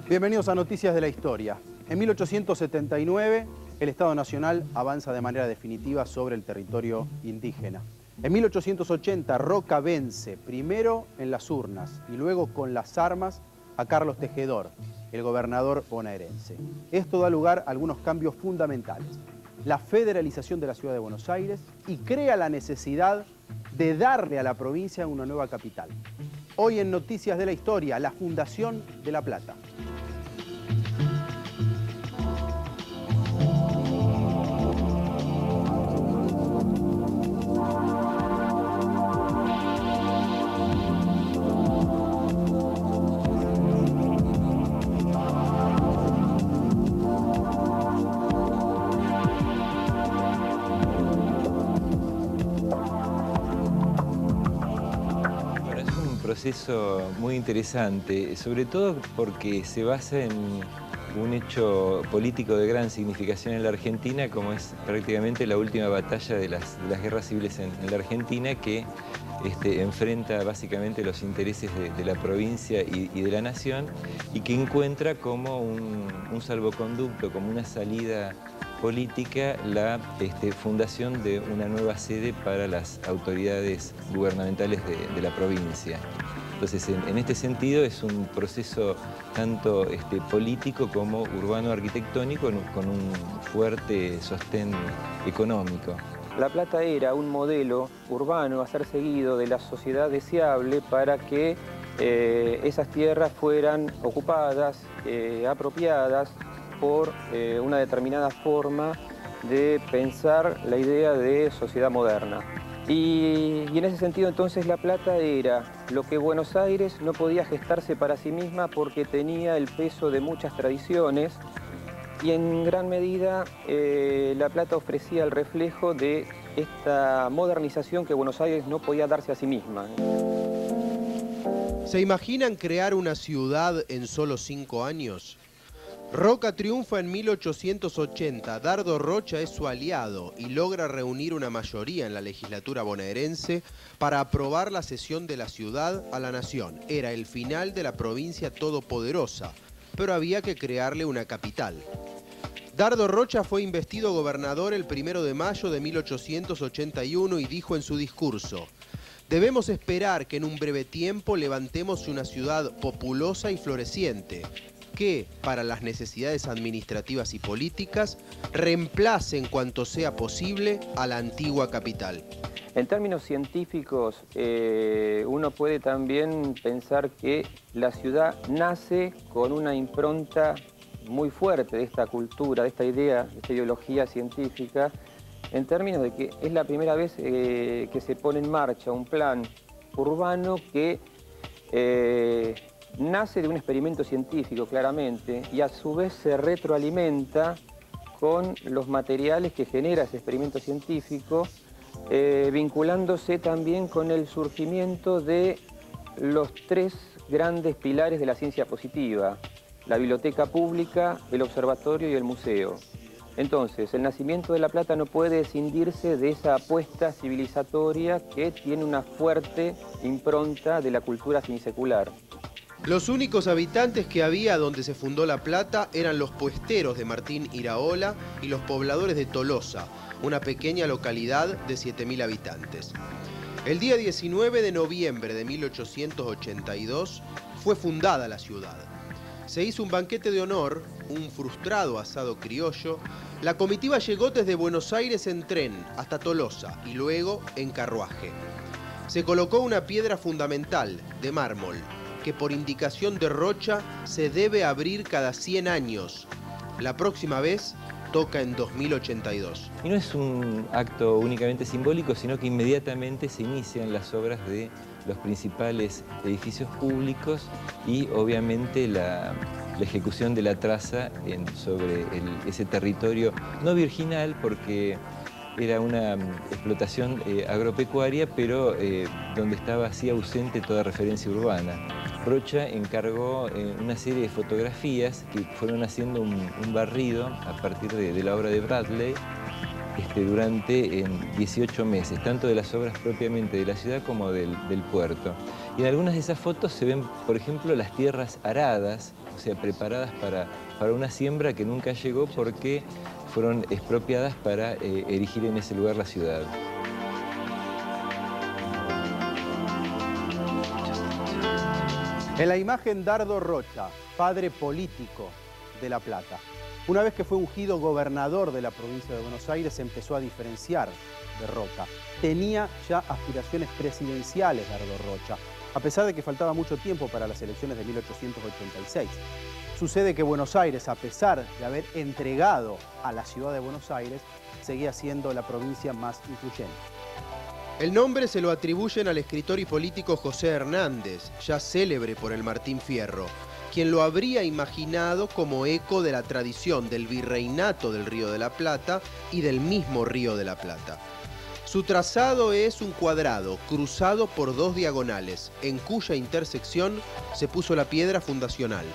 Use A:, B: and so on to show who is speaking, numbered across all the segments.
A: Bienvenidos a Noticias de la Historia. En 1879, el Estado Nacional avanza de manera definitiva sobre el territorio indígena. En 1880, Roca vence primero en las urnas y luego con las armas a Carlos Tejedor, el gobernador bonaerense. Esto da lugar a algunos cambios fundamentales. La federalización de la ciudad de Buenos Aires y crea la necesidad de darle a la provincia una nueva capital. Hoy en Noticias de la Historia, la fundación de La Plata.
B: Proceso muy interesante, sobre todo porque se basa en un hecho político de gran significación en la Argentina, como es prácticamente la última batalla de las guerras civiles en la Argentina, que enfrenta básicamente los intereses de la provincia y de la nación, y que encuentra como un salvoconducto, como una salida política, la fundación de una nueva sede para las autoridades gubernamentales de la provincia. Entonces, en este sentido, es un proceso tanto político como urbano-arquitectónico con un fuerte sostén económico.
C: La Plata era un modelo urbano a ser seguido de la sociedad deseable para que esas tierras fueran ocupadas, apropiadas por una determinada forma de pensar la idea de sociedad moderna. Y en ese sentido entonces La Plata era lo que Buenos Aires no podía gestarse para sí misma porque tenía el peso de muchas tradiciones y en gran medida La Plata ofrecía el reflejo de esta modernización que Buenos Aires no podía darse a sí misma.
D: ¿Se imaginan crear una ciudad en solo 5 años? Roca triunfa en 1880, Dardo Rocha es su aliado y logra reunir una mayoría en la legislatura bonaerense para aprobar la cesión de la ciudad a la nación. Era el final de la provincia todopoderosa, pero había que crearle una capital. Dardo Rocha fue investido gobernador el 1 de mayo de 1881 y dijo en su discurso: «Debemos esperar que en un breve tiempo levantemos una ciudad populosa y floreciente, que, para las necesidades administrativas y políticas, reemplace en cuanto sea posible a la antigua capital».
C: En términos científicos, uno puede también pensar que la ciudad nace con una impronta muy fuerte de esta cultura, de esta idea, de esta ideología científica, en términos de que es la primera vez que se pone en marcha un plan urbano que nace de un experimento científico, claramente, y a su vez se retroalimenta con los materiales que genera ese experimento científico, vinculándose también con el surgimiento de los 3 grandes pilares de la ciencia positiva: la biblioteca pública, el observatorio y el museo. Entonces, el nacimiento de La Plata no puede escindirse de esa apuesta civilizatoria que tiene una fuerte impronta de la cultura finisecular.
D: Los únicos habitantes que había donde se fundó La Plata eran los puesteros de Martín Iraola y los pobladores de Tolosa, una pequeña localidad de 7.000 habitantes. El día 19 de noviembre de 1882 fue fundada la ciudad. Se hizo un banquete de honor, un frustrado asado criollo. La comitiva llegó desde Buenos Aires en tren hasta Tolosa y luego en carruaje. Se colocó una piedra fundamental de mármol, que por indicación de Rocha se debe abrir cada 100 años. La próxima vez toca en 2082.
B: Y no es un acto únicamente simbólico, sino que inmediatamente se inician las obras de los principales edificios públicos y obviamente la ejecución de la traza sobre ese territorio no virginal, porque era una explotación agropecuaria, pero donde estaba así ausente toda referencia urbana. Rocha encargó una serie de fotografías que fueron haciendo un barrido a partir de la obra de Bradley durante 18 meses, tanto de las obras propiamente de la ciudad como del puerto. Y en algunas de esas fotos se ven, por ejemplo, las tierras aradas o sea, preparadas para una siembra que nunca llegó porque fueron expropiadas para erigir en ese lugar la ciudad.
A: En la imagen, Dardo Rocha, padre político de La Plata. Una vez que fue ungido gobernador de la provincia de Buenos Aires, se empezó a diferenciar de Roca. Tenía ya aspiraciones presidenciales Dardo Rocha, a pesar de que faltaba mucho tiempo para las elecciones de 1886. Sucede que Buenos Aires, a pesar de haber entregado a la ciudad de Buenos Aires, seguía siendo la provincia más influyente.
D: El nombre se lo atribuyen al escritor y político José Hernández, ya célebre por el Martín Fierro, quien lo habría imaginado como eco de la tradición del virreinato del Río de la Plata y del mismo Río de la Plata. Su trazado es un cuadrado cruzado por dos diagonales, en cuya intersección se puso la piedra fundacional.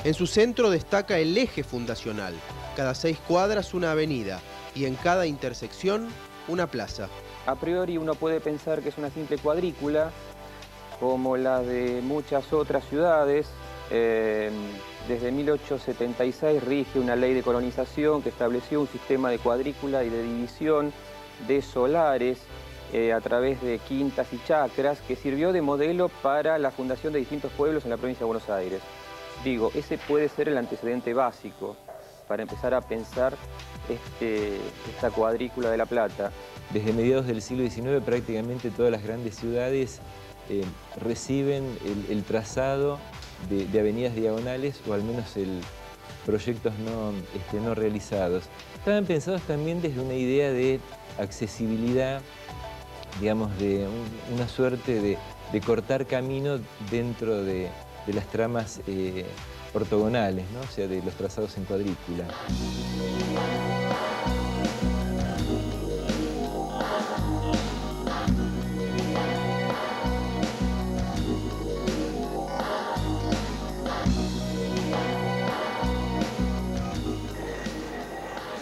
D: En su centro destaca el eje fundacional, cada 6 cuadras una avenida y en cada intersección una plaza.
C: A priori uno puede pensar que es una simple cuadrícula, como la de muchas otras ciudades. Desde 1876 rige una ley de colonización que estableció un sistema de cuadrícula y de división de solares a través de quintas y chacras que sirvió de modelo para la fundación de distintos pueblos en la provincia de Buenos Aires. Digo, ese puede ser el antecedente básico para empezar a pensar esta cuadrícula de La Plata.
B: Desde mediados del siglo XIX prácticamente todas las grandes ciudades reciben el trazado de avenidas diagonales o al menos proyectos no realizados. Estaban pensados también desde una idea de accesibilidad, digamos, de una suerte de cortar camino dentro de las tramas ortogonales, ¿no? O sea, de los trazados en cuadrícula.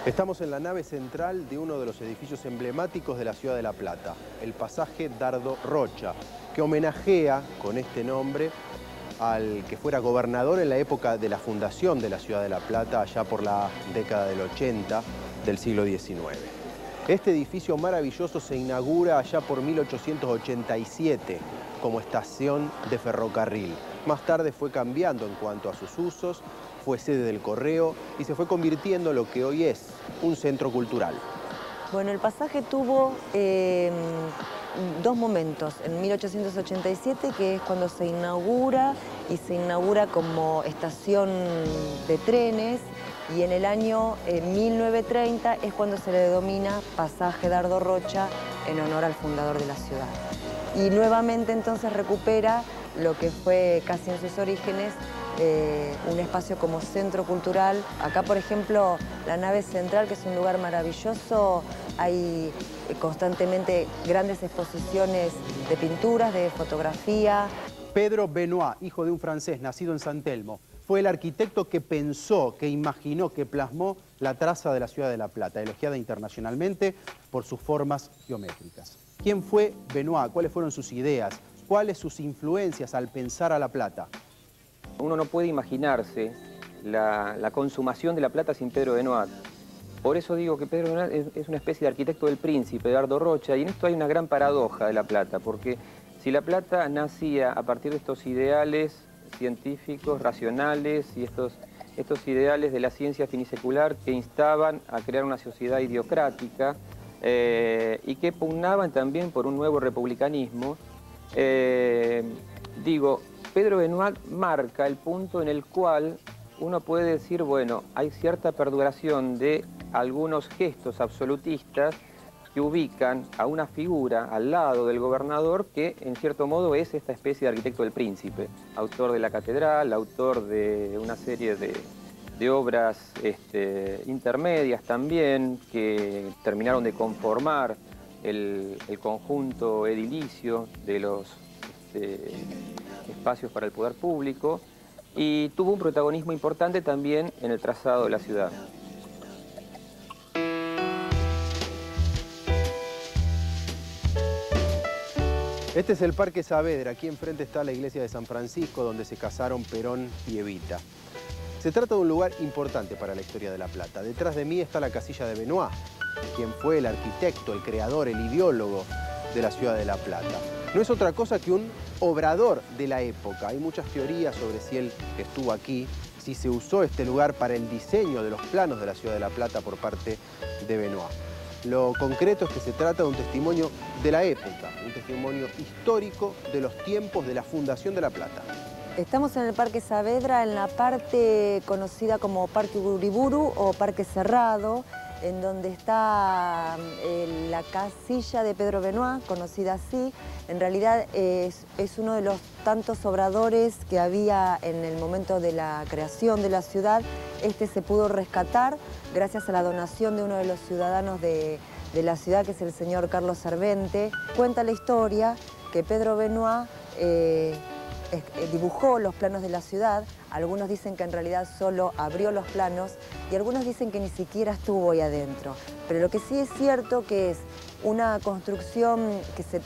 A: Estamos en la nave central de uno de los edificios emblemáticos de la ciudad de La Plata, el pasaje Dardo Rocha, que homenajea con este nombre al que fuera gobernador en la época de la fundación de la ciudad de La Plata, allá por la década del 80 del siglo XIX. Este edificio maravilloso se inaugura allá por 1887 como estación de ferrocarril. Más tarde fue cambiando en cuanto a sus usos, fue sede del correo y se fue convirtiendo en lo que hoy es un centro cultural.
E: Bueno, el pasaje tuvo dos momentos. En 1887, que es cuando se inaugura, y se inaugura como estación de trenes, y en el año 1930 es cuando se le denomina pasaje Dardo Rocha en honor al fundador de la ciudad. Y nuevamente entonces recupera lo que fue casi en sus orígenes un espacio como centro cultural. Acá, por ejemplo, la nave central, que es un lugar maravilloso, hay constantemente grandes exposiciones de pinturas, de fotografía.
A: Pedro Benoit, hijo de un francés nacido en San Telmo, fue el arquitecto que pensó, que imaginó, que plasmó la traza de la ciudad de La Plata, elogiada internacionalmente por sus formas geométricas. ¿Quién fue Benoit? ¿Cuáles fueron sus ideas? ¿Cuáles sus influencias al pensar a La Plata?
C: Uno no puede imaginarse la consumación de La Plata sin Pedro Benoit. Por eso digo que Pedro Benoit es una especie de arquitecto del príncipe, Dardo Rocha, y en esto hay una gran paradoja de La Plata, porque si La Plata nacía a partir de estos ideales científicos, racionales, y estos ideales de la ciencia finisecular que instaban a crear una sociedad idiocrática y que pugnaban también por un nuevo republicanismo, Pedro Benoit marca el punto en el cual uno puede decir, bueno, hay cierta perduración de algunos gestos absolutistas que ubican a una figura al lado del gobernador que, en cierto modo, es esta especie de arquitecto del príncipe, autor de la catedral, autor de una serie de obras intermedias también, que terminaron de conformar el conjunto edilicio de los espacios para el poder público, y tuvo un protagonismo importante también en el trazado de la ciudad.
A: Este es el Parque Saavedra. Aquí enfrente está la iglesia de San Francisco, donde se casaron Perón y Evita. Se trata de un lugar importante para la historia de La Plata. Detrás de mí está la casilla de Benoit, quien fue el arquitecto, el creador, el ideólogo de la ciudad de La Plata. No es otra cosa que un obrador de la época. Hay muchas teorías sobre si él estuvo aquí, si se usó este lugar para el diseño de los planos de la ciudad de La Plata por parte de Benoit. Lo concreto es que se trata de un testimonio de la época, un testimonio histórico de los tiempos de la fundación de La Plata.
E: Estamos en el Parque Saavedra, en la parte conocida como Parque Uriburu o Parque Cerrado, en donde está la casilla de Pedro Benoit, conocida así. En realidad es uno de los tantos obradores que había en el momento de la creación de la ciudad. Este se pudo rescatar gracias a la donación de uno de los ciudadanos de la ciudad, que es el señor Carlos Servente. Cuenta la historia que Pedro Benoit dibujó los planos de la ciudad. Algunos dicen que en realidad solo abrió los planos y algunos dicen que ni siquiera estuvo ahí adentro. Pero lo que sí es cierto que es una construcción que se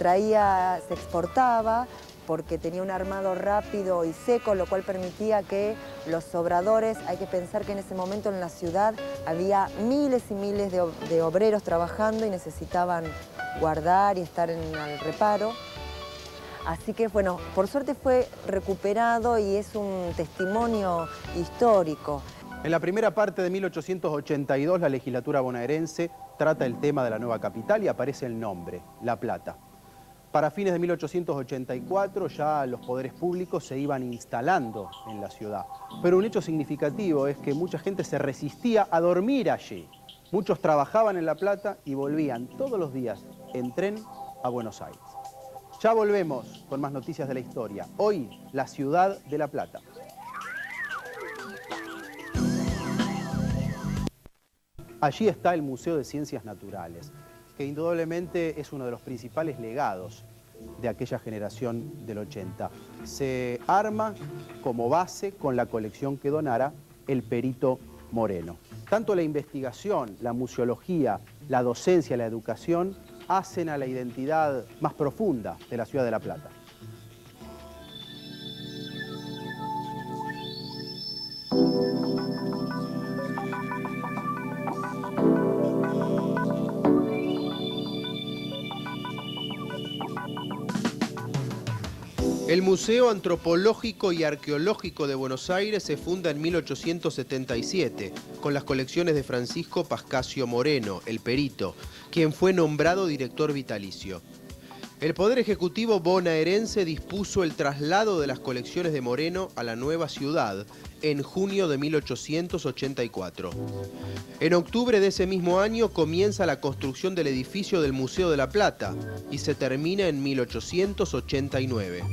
E: exportaba porque tenía un armado rápido y seco, lo cual permitía que los obradores, hay que pensar que en ese momento en la ciudad había miles y miles de obreros trabajando y necesitaban guardar y estar en el reparo. Así que, bueno, por suerte fue recuperado y es un testimonio histórico.
A: En la primera parte de 1882, la legislatura bonaerense trata el tema de la nueva capital y aparece el nombre, La Plata. Para fines de 1884 ya los poderes públicos se iban instalando en la ciudad. Pero un hecho significativo es que mucha gente se resistía a dormir allí. Muchos trabajaban en La Plata y volvían todos los días en tren a Buenos Aires. Ya volvemos con más noticias de la historia. Hoy, la ciudad de La Plata. Allí está el Museo de Ciencias Naturales, que indudablemente es uno de los principales legados de aquella generación del 80. Se arma como base con la colección que donara el perito Moreno. Tanto la investigación, la museología, la docencia, la educación hacen a la identidad más profunda de la ciudad de La Plata.
D: El Museo Antropológico y Arqueológico de Buenos Aires se funda en 1877, con las colecciones de Francisco Pascasio Moreno, el perito, quien fue nombrado director vitalicio. El Poder Ejecutivo bonaerense dispuso el traslado de las colecciones de Moreno a la nueva ciudad en junio de 1884. En octubre de ese mismo año comienza la construcción del edificio del Museo de La Plata y se termina en 1889.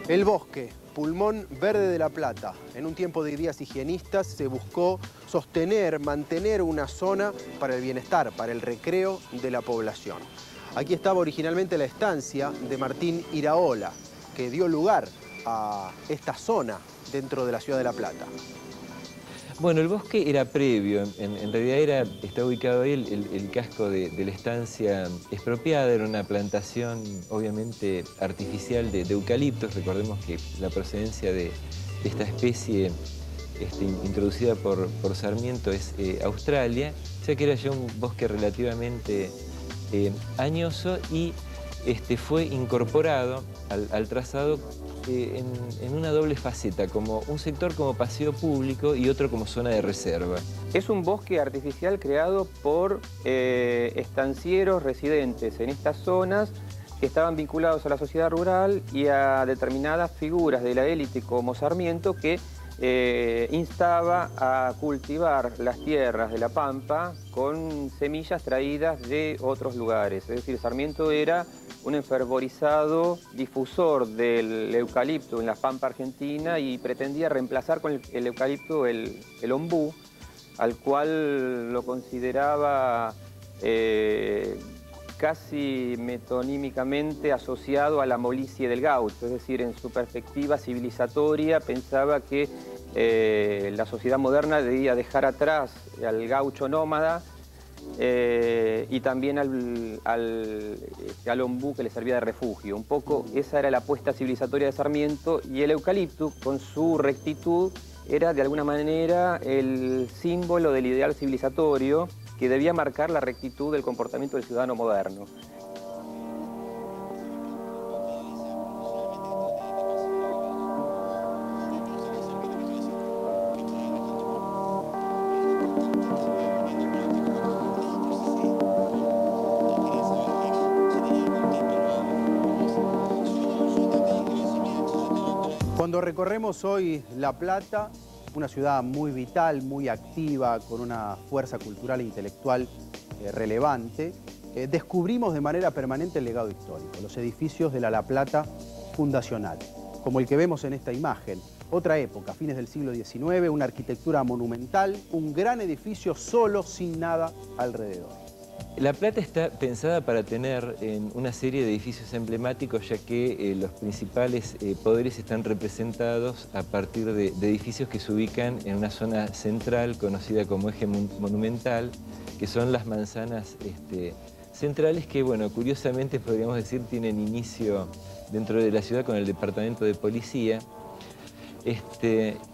A: El bosque, pulmón verde de La Plata. En un tiempo de ideas higienistas se buscó sostener, mantener una zona para el bienestar, para el recreo de la población. Aquí estaba originalmente la estancia de Martín Iraola, que dio lugar a esta zona dentro de la ciudad de La Plata.
B: Bueno, el bosque era previo, en realidad está ubicado ahí el casco de la estancia expropiada, era una plantación obviamente artificial de eucaliptos. Recordemos que la procedencia de esta especie introducida por Sarmiento es Australia, o sea que era ya un bosque relativamente añoso y fue incorporado al trazado en una doble faceta, como un sector como paseo público y otro como zona de reserva.
C: Es un bosque artificial creado por estancieros residentes en estas zonas que estaban vinculados a la sociedad rural y a determinadas figuras de la élite como Sarmiento, que instaba a cultivar las tierras de la Pampa con semillas traídas de otros lugares. Es decir, Sarmiento era un enfervorizado difusor del eucalipto en la pampa argentina y pretendía reemplazar con el eucalipto el ombú, al cual lo consideraba casi metonímicamente asociado a la molicie del gaucho, es decir, en su perspectiva civilizatoria pensaba que la sociedad moderna debía dejar atrás al gaucho nómada y también al ombú que le servía de refugio. Un poco esa era la apuesta civilizatoria de Sarmiento, y el eucalipto, con su rectitud, era de alguna manera el símbolo del ideal civilizatorio que debía marcar la rectitud del comportamiento del ciudadano moderno.
A: Cuando recorremos hoy La Plata, una ciudad muy vital, muy activa, con una fuerza cultural e intelectual relevante, descubrimos de manera permanente el legado histórico, los edificios de La Plata fundacional, como el que vemos en esta imagen. Otra época, fines del siglo XIX, una arquitectura monumental, un gran edificio solo, sin nada alrededor.
B: La Plata está pensada para tener una serie de edificios emblemáticos, ya que los principales poderes están representados a partir de edificios que se ubican en una zona central conocida como eje monumental, que son las manzanas centrales que, bueno, curiosamente podríamos decir tienen inicio dentro de la ciudad con el departamento de policía,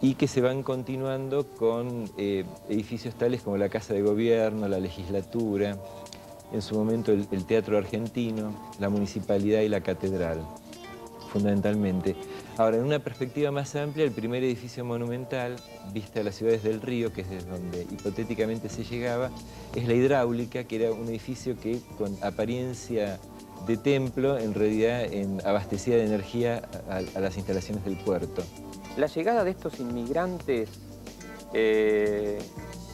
B: y que se van continuando con edificios tales como la Casa de Gobierno, la Legislatura, en su momento el Teatro Argentino, la Municipalidad y la Catedral, fundamentalmente. Ahora, en una perspectiva más amplia, el primer edificio monumental, vista a las ciudades del Río, que es desde donde hipotéticamente se llegaba, es la Hidráulica, que era un edificio que, con apariencia de templo, en realidad abastecía de energía a las instalaciones del puerto.
C: La llegada de estos inmigrantes,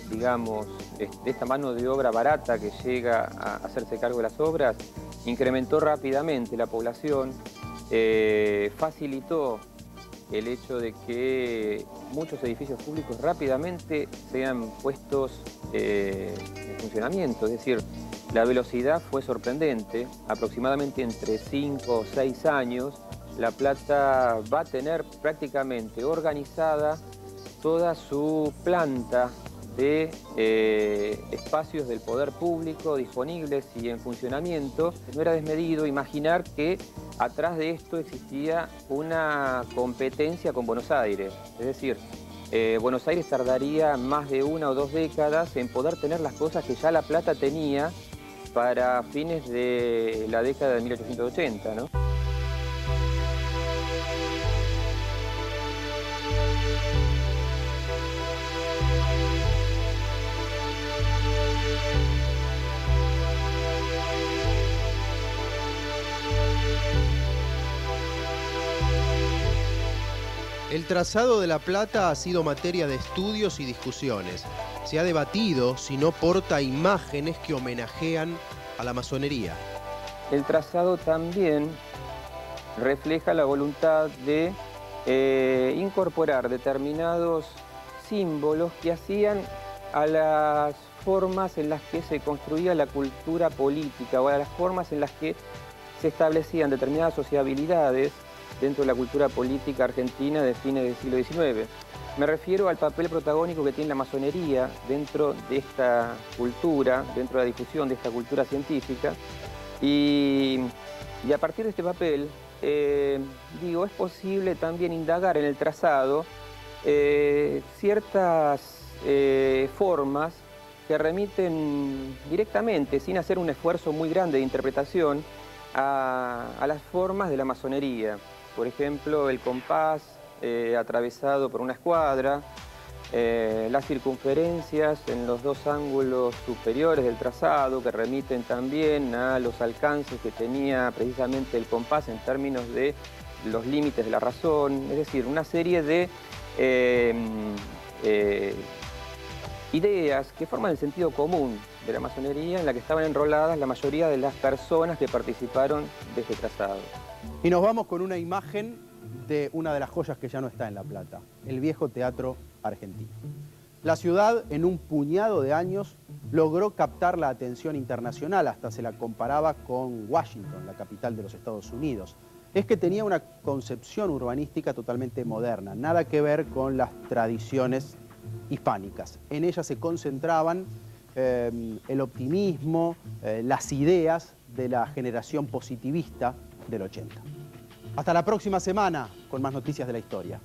C: digamos, de esta mano de obra barata que llega a hacerse cargo de las obras, incrementó rápidamente la población, facilitó el hecho de que muchos edificios públicos rápidamente sean puestos en funcionamiento, es decir, la velocidad fue sorprendente, aproximadamente entre 5 o 6 años, La Plata va a tener prácticamente organizada toda su planta de espacios del poder público disponibles y en funcionamiento. No era desmedido imaginar que atrás de esto existía una competencia con Buenos Aires. Es decir, Buenos Aires tardaría más de 1 o 2 décadas en poder tener las cosas que ya La Plata tenía para fines de la década de 1880, ¿no?
D: El trazado de La Plata ha sido materia de estudios y discusiones. Se ha debatido si no porta imágenes que homenajean a la masonería.
C: El trazado también refleja la voluntad de incorporar determinados símbolos que hacían a las formas en las que se construía la cultura política o a las formas en las que se establecían determinadas sociabilidades dentro de la cultura política argentina de fines del siglo XIX. Me refiero al papel protagónico que tiene la masonería dentro de esta cultura, dentro de la difusión de esta cultura científica. Y a partir de este papel, digo, es posible también indagar en el trazado ciertas formas que remiten directamente, sin hacer un esfuerzo muy grande de interpretación, a las formas de la masonería. Por ejemplo, el compás atravesado por una escuadra, las circunferencias en los 2 ángulos superiores del trazado que remiten también a los alcances que tenía precisamente el compás en términos de los límites de la razón, es decir, una serie de ideas que forman el sentido común de la masonería, en la que estaban enroladas la mayoría de las personas que participaron de este trazado.
A: Y nos vamos con una imagen de una de las joyas que ya no está en La Plata, el viejo Teatro Argentino. La ciudad, en un puñado de años, logró captar la atención internacional, hasta se la comparaba con Washington, la capital de los Estados Unidos. Es que tenía una concepción urbanística totalmente moderna, nada que ver con las tradiciones hispánicas. En ella se concentraban el optimismo, las ideas de la generación positivista del 80. Hasta la próxima semana con más noticias de la historia.